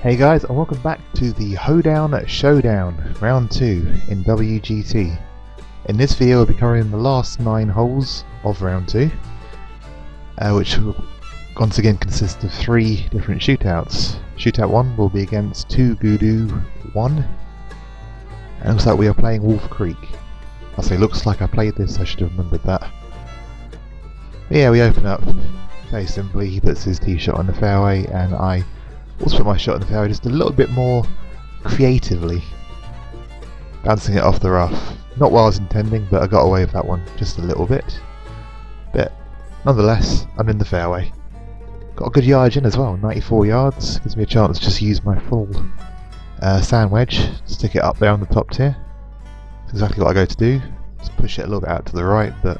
Hey guys, and welcome back to the Hoedown Showdown, round 2 in WGT. In this video we'll be covering the last 9 holes of round 2, which will once again consist of 3 different shootouts. Shootout 1 will be against 2 Hoedown 1, and it looks like we are playing Wolf Creek. I say looks like I played this, I should have remembered that. But yeah, we open up very simply. He puts his tee shot on the fairway and I also put my shot in the fairway just a little bit more creatively, bouncing it off the rough. Not what I was intending, but I got away with that one just a little bit. But nonetheless, I'm in the fairway. Got a good yardage in as well, 94 yards. Gives me a chance to just use my full sand wedge, stick it up there on the top tier. That's exactly what I go to do. Just push it a little bit out to the right, but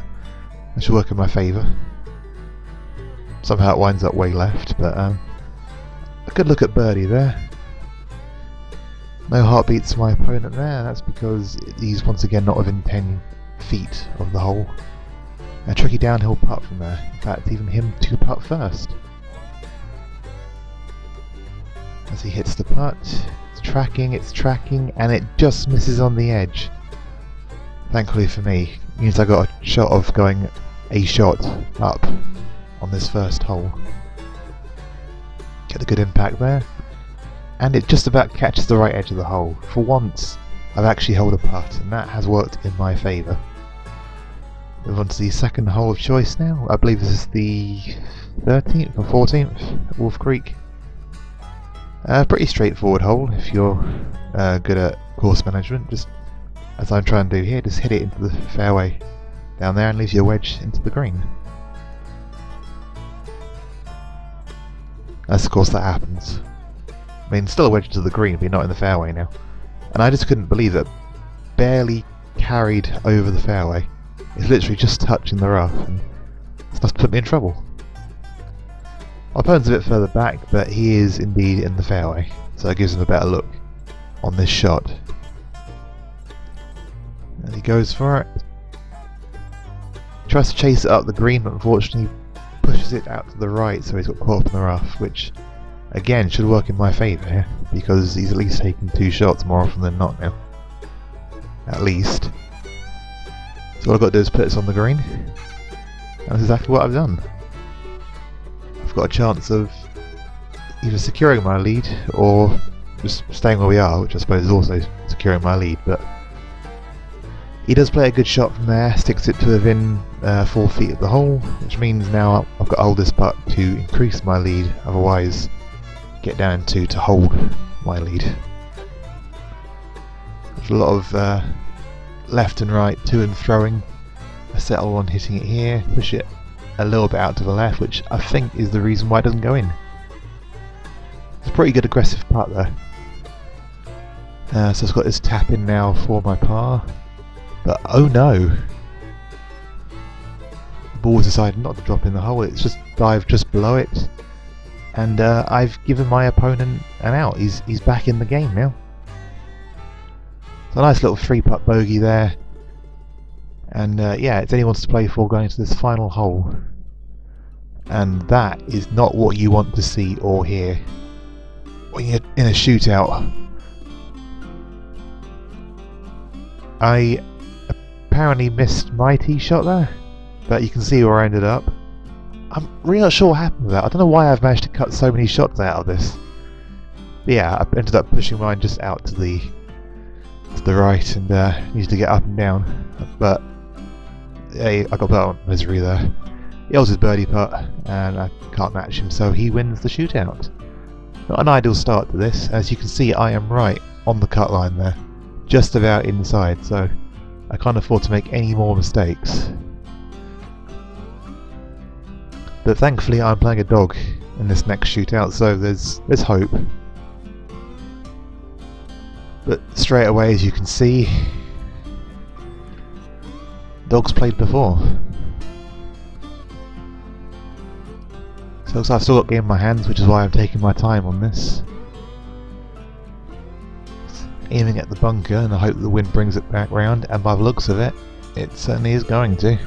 that should work in my favour. Somehow it winds up way left, but a good look at birdie there. No heartbeats to my opponent there, that's because he's once again not within 10 feet of the hole. A tricky downhill putt from there. In fact, even him to putt first. As he hits the putt, it's tracking, and it just misses on the edge. Thankfully for me, it means I got a shot of going a shot up on this first hole. Get a good impact there, and it just about catches the right edge of the hole. For once, I've actually held a putt, and that has worked in my favour. Move on to the second hole of choice now. I believe this is the 13th or 14th at Wolf Creek. Pretty straightforward hole if you're good at course management. Just as I'm trying to do here, just hit it into the fairway down there and leave your wedge into the green. As of course that happens. I mean, still a wedge to the green, but not in the fairway now. And I just couldn't believe it. Barely carried over the fairway. It's literally just touching the rough, and it's enough to put me in trouble. My opponent's a bit further back, but he is indeed in the fairway, so it gives him a better look on this shot. And he goes for it. Tries to chase it up the green, but unfortunately pushes it out to the right, so he's got caught up in the rough, which again should work in my favour here, because he's at least taking 2 shots more often than not now. At least. So all I've got to do is put this on the green, and that's exactly what I've done. I've got a chance of either securing my lead or just staying where we are, which I suppose is also securing my lead, but he does play a good shot from there, sticks it to within 4 feet of the hole, which means now I've got to hold this putt to increase my lead, otherwise get down to hold my lead. There's a lot of left and right, to and throwing. I settle on hitting it here, push it a little bit out to the left, which I think is the reason why it doesn't go in. It's a pretty good aggressive putt there. So it's got this tap in now for my par. But oh no! The ball's decided not to drop in the hole, it's just dived just below it. And I've given my opponent an out, he's back in the game now. So a nice little 3-putt bogey there. And yeah, it's anyone's to play for going to this final hole. And that is not what you want to see or hear when you're in a shootout. I apparently missed my tee shot there, but you can see where I ended up. I'm really not sure what happened with that. I don't know why I've managed to cut so many shots out of this. But yeah, I ended up pushing mine just out to the right and needed to get up and down. But yeah, I got that on misery there. He holds his birdie putt and I can't match him, so he wins the shootout. Not an ideal start to this. As you can see, I am right on the cut line there, just about inside, so I can't afford to make any more mistakes. But thankfully I'm playing a dog in this next shootout, so there's hope. But straight away, as you can see, dog's played before. So it looks like I've still got game in my hands, which is why I'm taking my time on this. Aiming at the bunker, and I hope the wind brings it back round, and by the looks of it, it certainly is going to.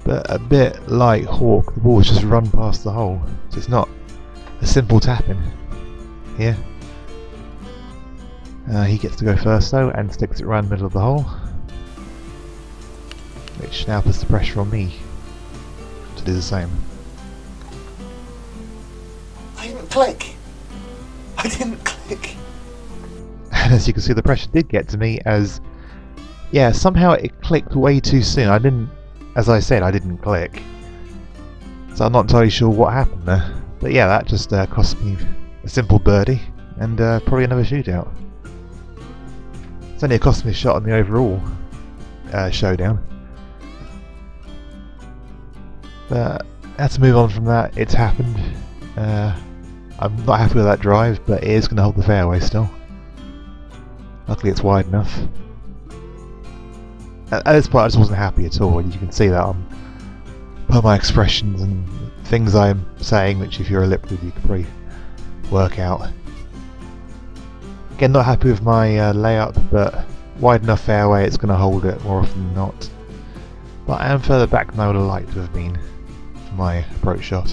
But a bit like Hawk, the ball's just run past the hole, so it's not a simple tap-in here. He gets to go first though, and sticks it right in the middle of the hole, which now puts the pressure on me to do the same. I didn't click! I didn't click! And as you can see, the pressure did get to me as, yeah, somehow it clicked way too soon. I didn't, as I said, I didn't click. So I'm not entirely sure what happened there. But yeah, that just cost me a simple birdie and probably another shootout. It's only cost me a shot on the overall showdown. But I had to move on from that. It's happened. I'm not happy with that drive, but it is going to hold the fairway still. Luckily it's wide enough. At this point I just wasn't happy at all, and you can see that on my expressions and things I'm saying, which if you're a lip reader you can probably work out. Again, not happy with my layup, but wide enough fairway, it's going to hold it more often than not. But I am further back than I would have liked to have been for my approach shot.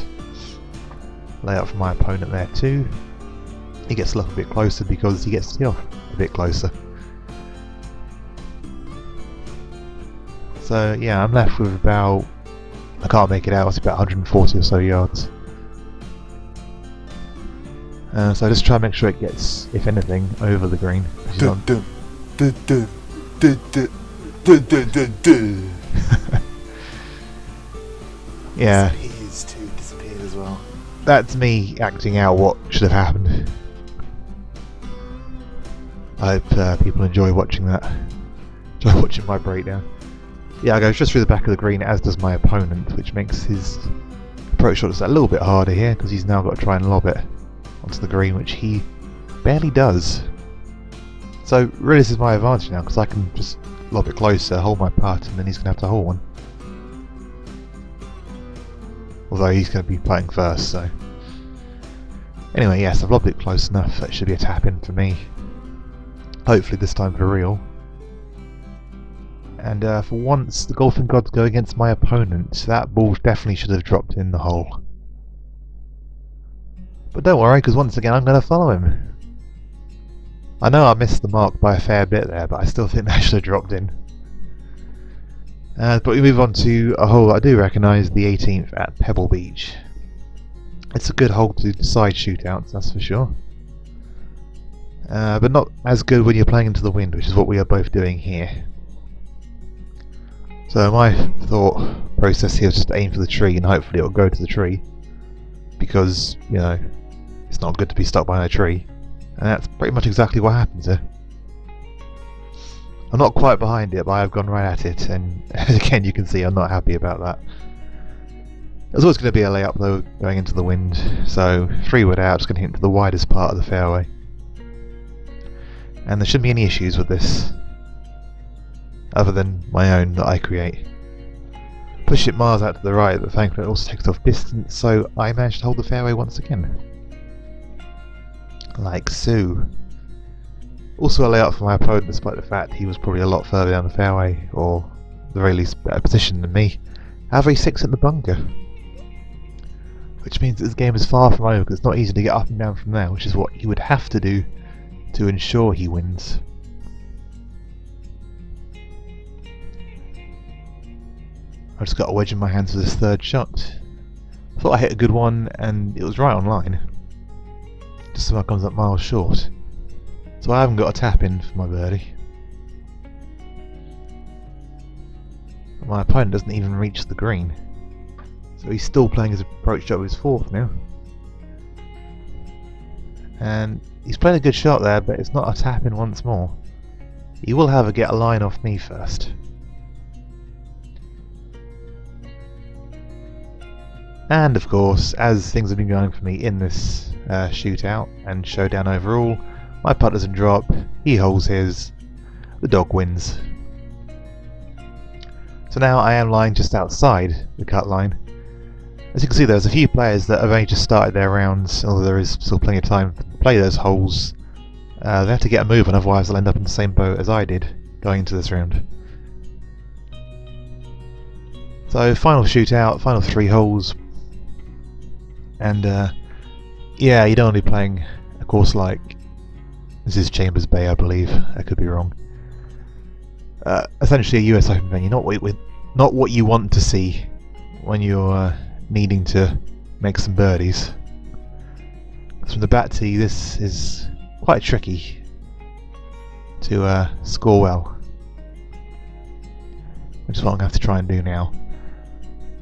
Layup from my opponent there too. He gets a little bit closer because he gets to tee off a bit closer. So yeah, I'm left with about, I can't make it out, it's about 140 or so yards. So I just try and make sure it gets, if anything, over the green. Yeah. His too disappeared as well. That's me acting out what should have happened. I hope people enjoy watching that. Enjoy watching my breakdown. Yeah, I go just through the back of the green, as does my opponent, which makes his approach shot just a little bit harder here, because he's now got to try and lob it onto the green, which he barely does. So really this is my advantage now, because I can just lob it closer, hold my putt, and then he's going to have to hole one. Although he's going to be putting first, so... Anyway, yes, I've lobbed it close enough. That should be a tap-in for me. Hopefully this time for real. And for once, the golfing gods go against my opponent. That ball definitely should have dropped in the hole. But don't worry, because once again I'm going to follow him. I know I missed the mark by a fair bit there, but I still think that should have dropped in. But we move on to a hole I do recognise, the 18th at Pebble Beach. It's a good hole to decide shootouts, that's for sure. But not as good when you're playing into the wind, which is what we are both doing here. So my thought process here is just aim for the tree and hopefully it'll go to the tree. Because, you know, it's not good to be stuck behind a tree. And that's pretty much exactly what happens here. I'm not quite behind it, but I've gone right at it, and again you can see I'm not happy about that. There's always going to be a layup though going into the wind, so 3-wood out, just going to hit into the widest part of the fairway. And there shouldn't be any issues with this, other than my own that I create. Push it miles out to the right, but thankfully it also takes off distance, so I managed to hold the fairway once again. Like so. Also a layup for my opponent, despite the fact he was probably a lot further down the fairway, or at the very least better position than me. However, he 6 at the bunker. Which means that this game is far from over, because it's not easy to get up and down from there, which is what he would have to do to ensure he wins. I just got a wedge in my hands for this third shot. I thought I hit a good one, and it was right on line. Just somehow comes up miles short. So I haven't got a tap in for my birdie. My opponent doesn't even reach the green. So he's still playing his approach shot with his 4th now. And he's played a good shot there, but it's not a tap in once more. He will however get a line off me first. And of course, as things have been going for me in this shootout and showdown overall, my putt doesn't drop, he holds his, the dog wins. So now I am lying just outside the cut line. As you can see, there's a few players that have only just started their rounds, although there is still plenty of time to play those holes. They have to get a move on, otherwise they'll end up in the same boat as I did going into this round. So final shootout, final 3 holes. And yeah, you don't want to be playing a course like, this is Chambers Bay, I believe. I could be wrong. Essentially, a US Open venue, not what you want to see when you're needing to make some birdies. From the back tee, this is quite tricky to score well, which is what I'm going to have to try and do now.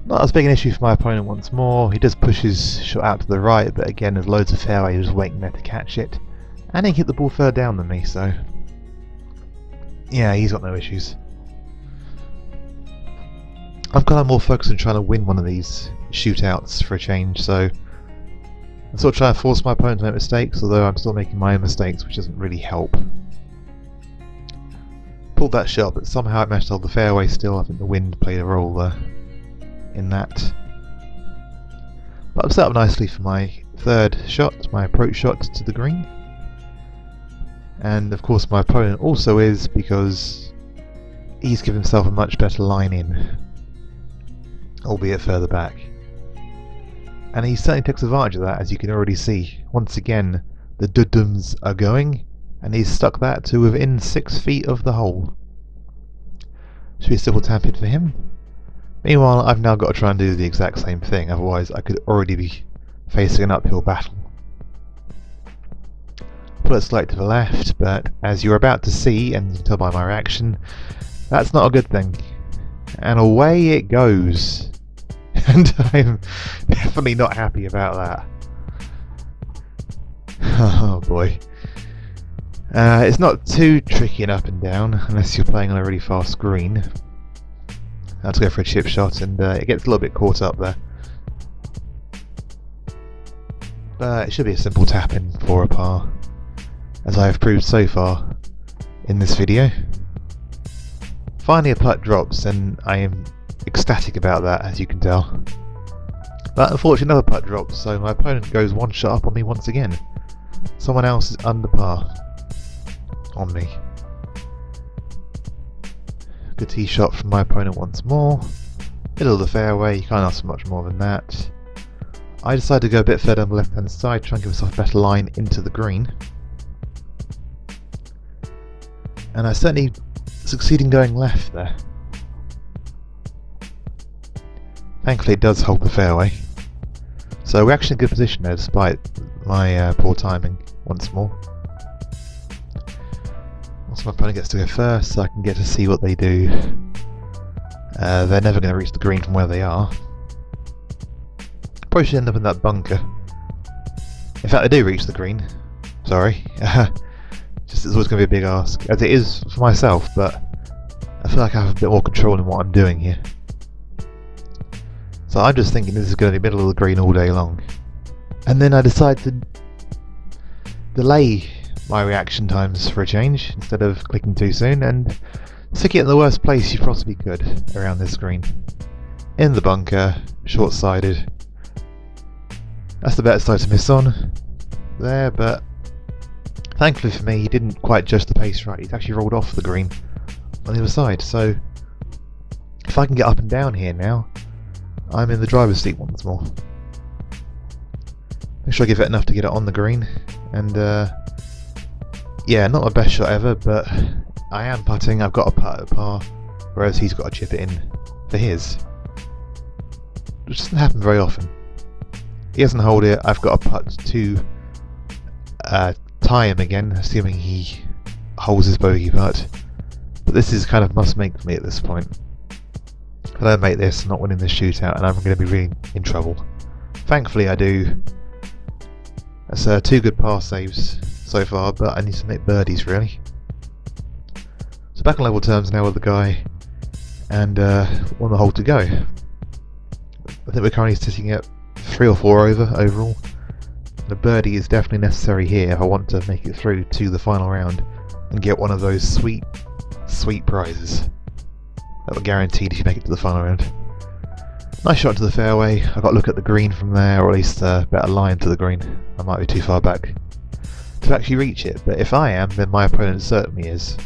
Not as big an issue for my opponent once more. He does push his shot out to the right, but again, there's loads of fairway just waiting there to catch it. And he hit the ball further down than me, so yeah, he's got no issues. I'm kind of more focused on trying to win one of these shootouts for a change, so I'm sort of trying to force my opponent to make mistakes, although I'm still making my own mistakes, which doesn't really help. Pulled that shot, but somehow it managed to hold the fairway still. I think the wind played a role there in that. But I'm set up nicely for my third shot, my approach shot to the green. And of course my opponent also is, because he's given himself a much better line in, albeit further back. And he certainly takes advantage of that, as you can already see. Once again, the dudums are going, and he's stuck that to within 6 feet of the hole. Should be a simple tap in for him. Meanwhile, I've now got to try and do the exact same thing, otherwise I could already be facing an uphill battle. Pull it slightly to the left, but as you're about to see, and you can tell by my reaction, that's not a good thing. And away it goes. And I'm definitely not happy about that. Oh boy. It's not too tricky and up and down, unless you're playing on a really fast green. I have to go for a chip shot, and it gets a little bit caught up there. But it should be a simple tap in for a par, as I have proved so far in this video. Finally a putt drops, and I am ecstatic about that, as you can tell. But unfortunately another putt drops, so my opponent goes one shot up on me once again. Someone else is under par on me. Good tee shot from my opponent once more. Middle of the fairway, you can't ask for much more than that. I decide to go a bit further on the left hand side, try and give myself a better line into the green. And I certainly succeed in going left there. Thankfully it does hold the fairway. So we're actually in a good position there, despite my poor timing once more. Also my opponent gets to go first, so I can get to see what they do. They're never going to reach the green from where they are. Probably should end up in that bunker. In fact, they do reach the green. Sorry. Just it's always going to be a big ask, as it is for myself, but I feel like I have a bit more control in what I'm doing here. So I'm just thinking this is going to be middle of the green all day long. And then I decide to delay my reaction times for a change, instead of clicking too soon, and stick it in the worst place you possibly could around this green. In the bunker, short-sided. That's the better side to miss on there, but thankfully for me, he didn't quite judge the pace right. He's actually rolled off the green on the other side, so if I can get up and down here now, I'm in the driver's seat once more. Make sure I give it enough to get it on the green, and yeah, not my best shot ever, but I am putting. I've got a putt at par, whereas he's got to chip it in for his, which doesn't happen very often. He doesn't hold it. I've got a putt to tie him again, assuming he holds his bogey putt. But this is kind of must make for me at this point. If I don't make this, I'm not winning this shootout, and I'm going to be really in trouble. Thankfully I do. That's 2 good par saves so far, but I need to make birdies really. So back on level terms now with the guy, and on the hole to go. I think we're currently sitting at 3 or 4 over overall. And a birdie is definitely necessary here if I want to make it through to the final round and get one of those sweet, sweet prizes that were guaranteed if you make it to the final round. Nice shot to the fairway. I've got to look at the green from there, or at least a better line to the green. I might be too far back to actually reach it, but if I am, then my opponent certainly is,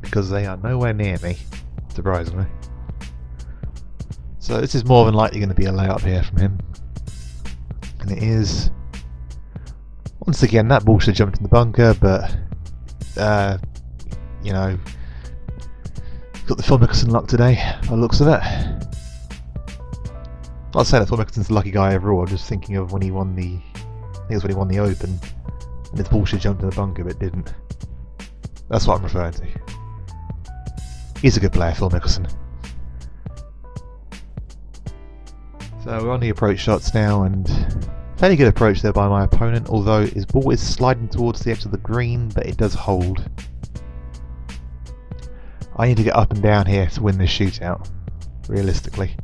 because they are nowhere near me, surprisingly. So this is more than likely going to be a layup here from him, and it is. Once again, that ball should have jumped in the bunker, but you know, got the Phil Mickelson luck today, by the looks of it. Not saying that Phil Mickelson's a lucky guy overall, I'm just thinking of when he won the, I think it was when he won the Open, and his ball should have jumped in the bunker, but it didn't. That's what I'm referring to. He's a good player, Phil Mickelson. So we're on the approach shots now, and fairly good approach there by my opponent, although his ball is sliding towards the edge of the green, but it does hold. I need to get up and down here to win this shootout, realistically.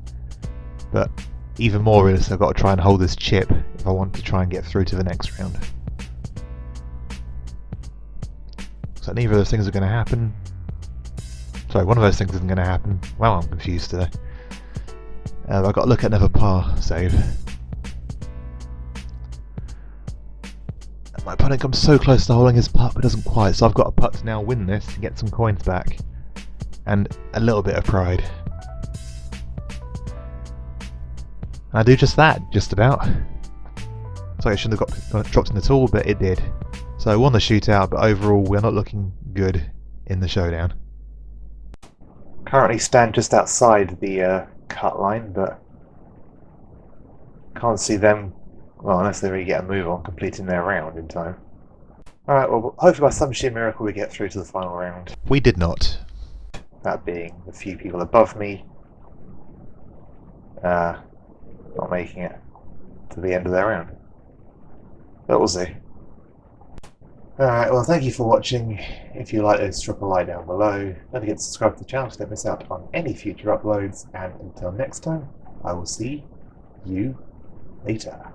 But even more realistic, I've got to try and hold this chip if I want to try and get through to the next round. So neither of those things are going to happen. Sorry, one of those things isn't going to happen. Wow, I'm confused today. I've got to look at another par save. My opponent comes so close to holding his putt but doesn't quite, so I've got a putt to now win this and get some coins back. And a little bit of pride. And I do just that, just about. Sorry, I shouldn't have got dropped in at all, but it did. So I won the shootout, but overall we're not looking good in the showdown. Currently stand just outside the cut line, but can't see them, well, unless they really get a move on, completing their round in time. Alright, well, hopefully by some sheer miracle we get through to the final round. We did not. That being the few people above me not making it to the end of their round. But we'll see. Alright, well, thank you for watching. If you like this, drop a like down below. Don't forget to subscribe to the channel so you don't miss out on any future uploads. And until next time, I will see you later.